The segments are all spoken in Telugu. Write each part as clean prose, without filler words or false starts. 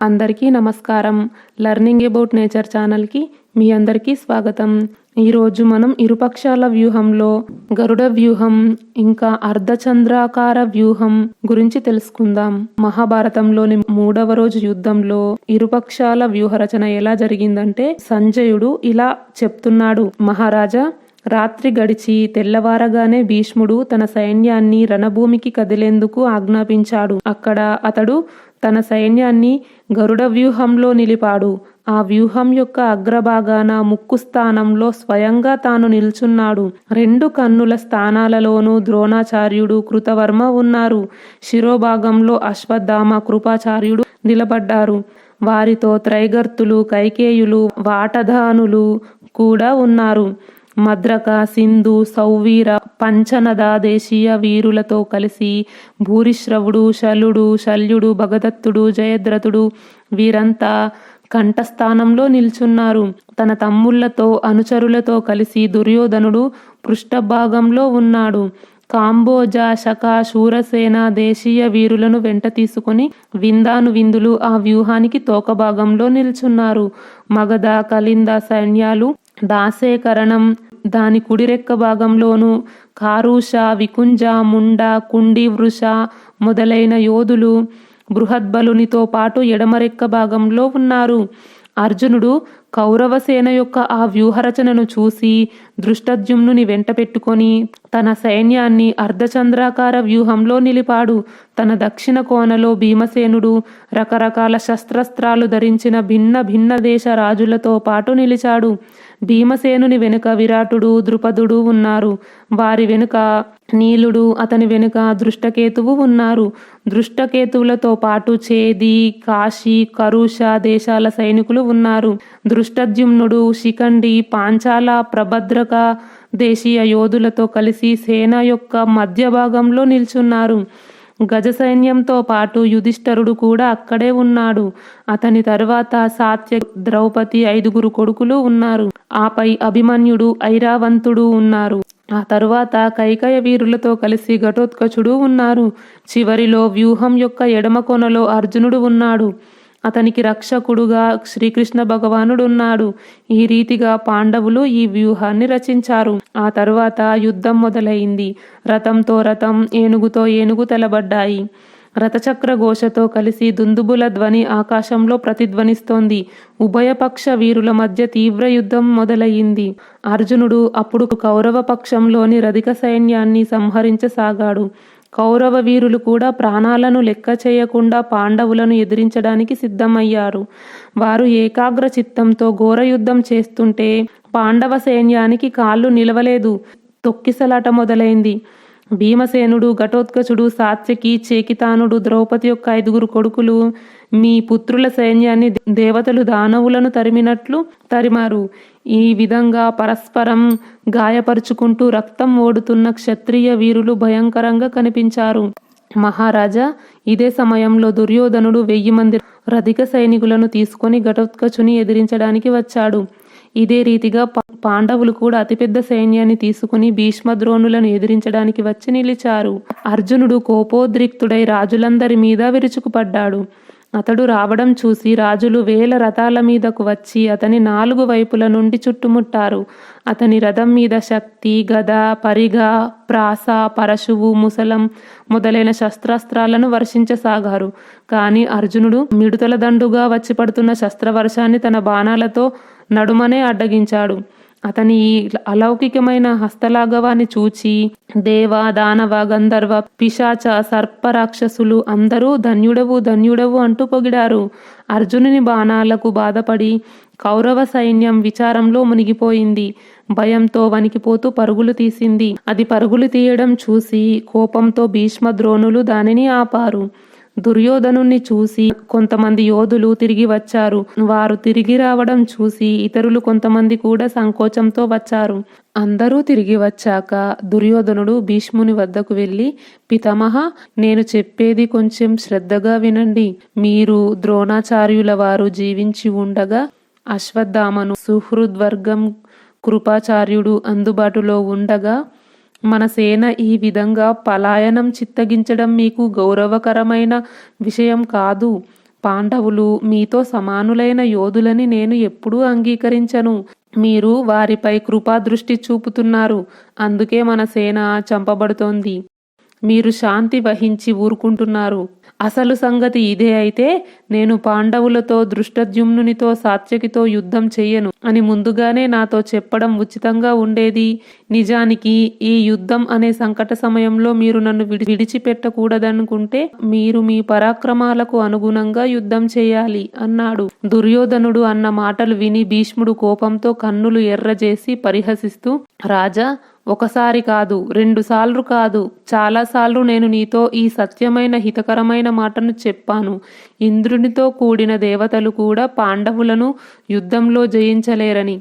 అందరికీ నమస్కారం. లెర్నింగ్ అబౌట్ నేచర్ ఛానల్కి మీ అందరికీ స్వాగతం. ఈరోజు మనం ఇరుపక్షాల వ్యూహంలో గరుడ వ్యూహం ఇంకా అర్ధచంద్రాకార వ్యూహం గురించి తెలుసుకుందాం. మహాభారతంలోని 3వ రోజు యుద్ధంలో ఇరుపక్షాల వ్యూహరచన ఎలా జరిగిందంటే, సంజయుడు ఇలా చెప్తున్నాడు: మహారాజా, రాత్రి గడిచి తెల్లవారగానే భీష్ముడు తన సైన్యాన్ని రణభూమికి కదిలేందుకు ఆజ్ఞాపించాడు. అక్కడ అతడు తన సైన్యాన్ని గరుడ వ్యూహంలో నిలిపాడు. ఆ వ్యూహం యొక్క అగ్రభాగాన ముక్కు స్థానంలో స్వయంగా తాను నిల్చున్నాడు. 2 కన్నుల స్థానాలలోనూ ద్రోణాచార్యుడు, కృతవర్మ ఉన్నారు. శిరోభాగంలో అశ్వత్థామ, కృపాచార్యుడు నిలబడ్డారు. వారితో త్రైగర్తులు, కైకేయులు, వాటధానులు కూడా ఉన్నారు. మద్రక, సింధు, సౌవీర, పంచనద దేశీయ వీరులతో కలిసి భూరిశ్రవుడు, శల్యుడు, భగదత్తుడు, జయద్రథుడు వీరంతా కంఠస్థానంలో నిల్చున్నారు. తన తమ్ముళ్లతో, అనుచరులతో కలిసి దుర్యోధనుడు పృష్ఠభాగంలో ఉన్నాడు. కాంబోజ, శక, శూరసేన దేశీయ వీరులను వెంట తీసుకుని విందులు ఆ వ్యూహానికి తోకభాగంలో నిల్చున్నారు. మగధ, కళింద సైన్యాలు దాసేకరణం దాని కుడిరెక్క భాగంలోను, కారుష, వికుంజ, ముండ, కుండి వృష మొదలైన యోధులు బృహద్బలునితో పాటు ఎడమరెక్క భాగంలో ఉన్నారు. అర్జునుడు కౌరవసేన యొక్క ఆ వ్యూహరచనను చూసి దృష్టద్యుమ్నుని వెంట పెట్టుకొని తన సైన్యాన్ని అర్ధచంద్రాకార వ్యూహంలో నిలిపాడు. తన దక్షిణ కోనలో భీమసేనుడు రకరకాల శస్త్రస్త్రాలు ధరించిన భిన్న దేశ రాజులతో పాటు నిలిచాడు. భీమసేనుని వెనుక విరాటుడు, ద్రుపదుడు ఉన్నారు. వారి వెనుక నీలుడు, అతని వెనుక దృష్టకేతువు ఉన్నారు. దృష్టకేతువులతో పాటు చేది, కాశీ, కరుష దేశాల సైనికులు ఉన్నారు. దృష్టద్యుమ్నుడు శిఖండి, పాంచాల, ప్రభద్రక దేశీయ యోధులతో కలిసి సేన యొక్క మధ్య భాగంలో నిల్చున్నారు. గజ సైన్యంతో పాటు యుధిష్ఠరుడు కూడా అక్కడే ఉన్నాడు. అతని తర్వాత సాత్య, ద్రౌపది 5 కొడుకులు ఉన్నారు. ఆపై అభిమన్యుడు, ఐరావంతుడు ఉన్నారు. ఆ తరువాత కైకయ వీరులతో కలిసి ఘటోత్కచుడు ఉన్నారు. చివరిలో వ్యూహం యొక్క ఎడమ కొనలో అర్జునుడు ఉన్నాడు. అతనికి రక్షకుడుగా శ్రీకృష్ణ భగవానుడు ఉన్నాడు. ఈ రీతిగా పాండవులు ఈ వ్యూహాన్ని రచించారు. ఆ తరువాత యుద్ధం మొదలైంది. రథంతో రథం, ఏనుగుతో ఏనుగు తలబడ్డాయి. రథచక్ర ఘోషతో కలిసి దుందుబుల ధ్వని ఆకాశంలో ప్రతిధ్వనిస్తోంది. ఉభయపక్ష వీరుల మధ్య తీవ్ర యుద్ధం మొదలయ్యింది. అర్జునుడు అప్పుడు కౌరవ పక్షంలోని రధిక సైన్యాన్ని సంహరించసాగాడు. కౌరవ వీరులు కూడా ప్రాణాలను లెక్క చేయకుండా పాండవులను ఎదిరించడానికి సిద్ధమయ్యారు. వారు ఏకాగ్ర చిత్తంతో ఘోర యుద్ధం చేస్తుంటే పాండవ సైన్యానికి కాళ్ళు నిలవలేదు. తొక్కిసలాట మొదలైంది. భీమసేనుడు, ఘటోత్కచుడు, సాత్యకి, చేకితానుడు, ద్రౌపది యొక్క 5 కొడుకులు మీ పుత్రుల సైన్యాన్ని దేవతలు దానవులను తరిమినట్లు తరిమారు. ఈ విధంగా పరస్పరం గాయపరుచుకుంటూ రక్తం ఓడుతున్న క్షత్రియ వీరులు భయంకరంగా కనిపించారు. మహారాజా, ఇదే సమయంలో దుర్యోధనుడు 1000 మంది రధిక సైనికులను తీసుకొని ఘటోత్కచుని ఎదిరించడానికి వచ్చాడు. ఇదే రీతిగా పాండవులు కూడా అతిపెద్ద సైన్యాన్ని తీసుకుని భీష్మద్రోణులను ఎదిరించడానికి వచ్చి నిలిచారు. అర్జునుడు కోపోద్రిక్తుడై రాజులందరి మీద విరుచుకుపడ్డాడు. అతడు రావడం చూసి రాజులు 1000 రథాల మీదకు వచ్చి అతని 4 వైపుల నుండి చుట్టుముట్టారు. అతని రథం మీద శక్తి, గద, పరిగ, ప్రాస, పరశువు, ముసలం మొదలైన శస్త్రాస్త్రాలను వర్షించసాగారు. కానీ అర్జునుడు మిడుతల దండుగా వచ్చి పడుతున్న శస్త్రవర్షాన్ని తన బాణాలతో నడుమనే అడ్డగించాడు. అతని ఈ అలౌకికమైన హస్తలాఘవాన్ని చూచి దేవ, దానవ, గంధర్వ, పిశాచ, సర్ప రాక్షసులు అందరూ ధన్యుడవు అంటూ పొగిడారు. అర్జునుని బాణాలకు బాధపడి కౌరవ సైన్యం విచారంలో మునిగిపోయింది. భయంతో వణికిపోతూ పరుగులు తీసింది. అది పరుగులు తీయడం చూసి కోపంతో భీష్మద్రోణులు దానిని ఆపారు. దుర్యోధనుణ్ణి చూసి కొంతమంది యోధులు తిరిగి వచ్చారు. వారు తిరిగి రావడం చూసి ఇతరులు కొంతమంది కూడా సంకోచంతో వచ్చారు. అందరూ తిరిగి వచ్చాక దుర్యోధనుడు భీష్ముని వద్దకు వెళ్ళి, పితామహ, నేను చెప్పేది కొంచెం శ్రద్ధగా వినండి. మీరు ద్రోణాచార్యుల వారు జీవించి ఉండగా అశ్వత్థామను, సుహృద్వర్గం కృపాచార్యుడు అందుబాటులో ఉండగా మన సేన ఈ విధంగా పలాయనం చిత్తగించడం మీకు గౌరవకరమైన విషయం కాదు. పాండవులు మీతో సమానులైన యోధులని నేను ఎప్పుడూ అంగీకరించను. మీరు వారిపై కృపాదృష్టి చూపుతున్నారు. అందుకే మన సేన చంపబడుతోంది. మీరు శాంతి వహించి ఊరుకుంటున్నారు. అసలు సంగతి ఇదే అయితే నేను పాండవులతో, దృష్టద్యుమ్నునితో, సాత్యకితో యుద్ధం చెయ్యను అని ముందుగానే నాతో చెప్పడం ఉచితంగా ఉండేది. నిజానికి ఈ యుద్ధం అనే సంకట సమయంలో మీరు నన్ను విడిచిపెట్టకూడదనుకుంటే మీరు మీ పరాక్రమాలకు అనుగుణంగా యుద్ధం చేయాలి అన్నాడు. దుర్యోధనుడు అన్న మాటలు విని భీష్ముడు కోపంతో కన్నులు ఎర్రజేసి పరిహసిస్తూ, రాజా, ఒకసారి కాదు, 2 సార్లు కాదు, చాలాసార్లు నేను నీతో ఈ సత్యమైన హితకరమైన మాటను చెప్పాను. ఇంద్రునితో కూడిన దేవతలు కూడా పాండవులను యుద్ధంలో జయించలేరని.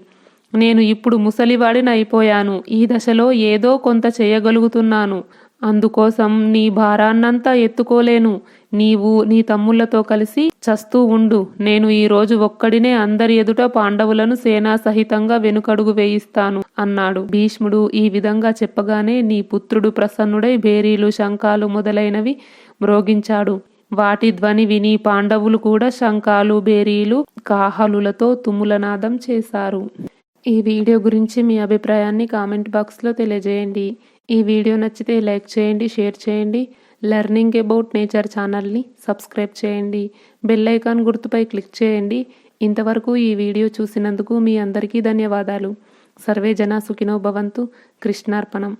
నేను ఇప్పుడు ముసలివాడిని అయిపోయాను. ఈ దశలో ఏదో కొంత చేయగలుగుతున్నాను. అందుకోసం నీ భారాన్నంతా ఎత్తుకోలేను. నీవు నీ తమ్ముళ్లతో కలిసి చస్తూ ఉండు. నేను ఈరోజు ఒక్కడినే అందరి ఎదుట పాండవులను సేనా సహితంగా వెనుకడుగు వేయిస్తాను అన్నాడు. భీష్ముడు ఈ విధంగా చెప్పగానే నీ పుత్రుడు ప్రసన్నుడై భేరీలు, శంఖాలు మొదలైనవి మ్రోగించాడు. వాటి ధ్వని విని పాండవులు కూడా శంఖాలు, భేరీలు, కాహలులతో తుములనాదం చేశారు. ఈ వీడియో గురించి మీ అభిప్రాయాన్ని కామెంట్ బాక్స్లో తెలియజేయండి. ఈ వీడియో నచ్చితే లైక్ చేయండి, షేర్ చేయండి. లెర్నింగ్ అబౌట్ నేచర్ ఛానల్ని సబ్స్క్రైబ్ చేయండి. బెల్ ఐకాన్ గుర్తుపై క్లిక్ చేయండి. ఇంతవరకు ఈ వీడియో చూసినందుకు మీ అందరికీ ధన్యవాదాలు. సర్వే జనా సుఖినో భవంతు. కృష్ణార్పణం.